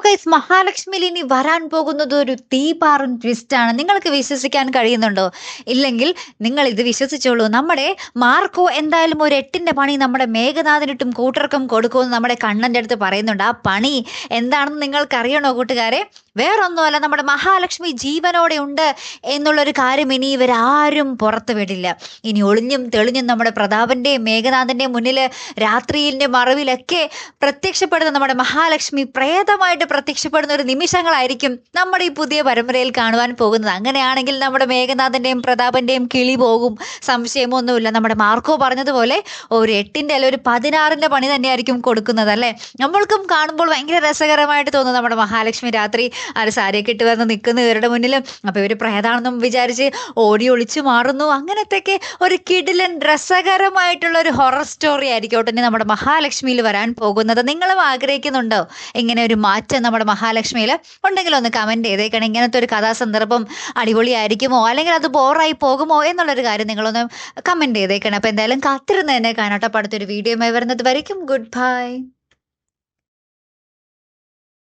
Guys, മഹാലക്ഷ്മിയിൽ ഇനി വരാൻ പോകുന്നത് ഒരു തീപാറും ട്വിസ്റ്റാണ്. നിങ്ങൾക്ക് വിശ്വസിക്കാൻ കഴിയുന്നുണ്ടോ? ഇല്ലെങ്കിൽ നിങ്ങൾ ഇത് വിശ്വസിച്ചോളൂ. നമ്മുടെ മാർക്കോ എന്തായാലും ഒരു 8ന്റെ പണി നമ്മുടെ മേഘനാഥനിട്ടും കൂട്ടർക്കും കൊടുക്കുമെന്ന് നമ്മുടെ കണ്ണൻ്റെ അടുത്ത് പറയുന്നുണ്ട്. ആ പണി എന്താണെന്ന് നിങ്ങൾക്കറിയണോ കൂട്ടുകാരെ? വേറൊന്നുമല്ല, നമ്മുടെ മഹാലക്ഷ്മി ജീവനോടെ ഉണ്ട് എന്നുള്ളൊരു കാര്യം ഇനി ഇവരാരും പുറത്തു വിടില്ല. ഇനി ഒളിഞ്ഞും തെളിഞ്ഞും നമ്മുടെ പ്രതാപൻ്റെയും മേഘനാഥൻ്റെയും മുന്നിൽ രാത്രിയിൻ്റെ മറവിലൊക്കെ പ്രത്യക്ഷപ്പെടുന്ന നമ്മുടെ മഹാലക്ഷ്മി പ്രേതമായിട്ട് പ്രത്യക്ഷപ്പെടുന്ന ഒരു നിമിഷങ്ങളായിരിക്കും നമ്മുടെ ഈ പുതിയ പരമ്പരയിൽ കാണുവാൻ പോകുന്നത്. അങ്ങനെയാണെങ്കിൽ നമ്മുടെ മേഘനാഥൻ്റെയും പ്രതാപൻ്റെയും കിളി പോകും, സംശയമൊന്നുമില്ല. നമ്മുടെ മാർക്കോ പറഞ്ഞതുപോലെ ഒരു 8ന്റെ അല്ല ഒരു 16ന്റെ പണി തന്നെയായിരിക്കും കൊടുക്കുന്നത്, അല്ലേ? നമ്മൾക്കും കാണുമ്പോൾ ഭയങ്കര രസകരമായിട്ട് തോന്നുന്നു. നമ്മുടെ മഹാലക്ഷ്മി രാത്രി ആ ഒരു സാരിയൊക്കെ ഇട്ട് വന്ന് നിൽക്കുന്നു ഇവരുടെ മുന്നിലും. അപ്പോൾ ഇവർ പ്രേതാണെന്നും വിചാരിച്ച് ഓടി ഒളിച്ചു മാറുന്നു. അങ്ങനത്തെയൊക്കെ ഒരു കിടിലൻ രസകരമായിട്ടുള്ള ഒരു ഹൊറർ സ്റ്റോറി ആയിരിക്കും ഉടനെ നമ്മുടെ മഹാലക്ഷ്മിയിൽ വരാൻ പോകുന്നത്. നിങ്ങളും ആഗ്രഹിക്കുന്നുണ്ടോ ഇങ്ങനെ ഒരു മാറ്റം നമ്മുടെ മഹാലക്ഷ്മിയിൽ? ഉണ്ടെങ്കിൽ ഒന്ന് കമൻറ്റ് ചെയ്തേക്കണം. ഇങ്ങനത്തെ ഒരു കഥാസന്ദർഭം അടിപൊളിയായിരിക്കുമോ, അല്ലെങ്കിൽ അത് ബോറായി പോകുമോ എന്നുള്ളൊരു കാര്യം നിങ്ങളൊന്ന് കമൻറ്റ് ചെയ്തേക്കണം. അപ്പോൾ എന്തായാലും കാത്തിരുന്ന് തന്നെ കാണാട്ടോ. അടുത്തൊരു വീഡിയോയുമായി വരുന്നത് വരയ്ക്കും ഗുഡ് ബൈ.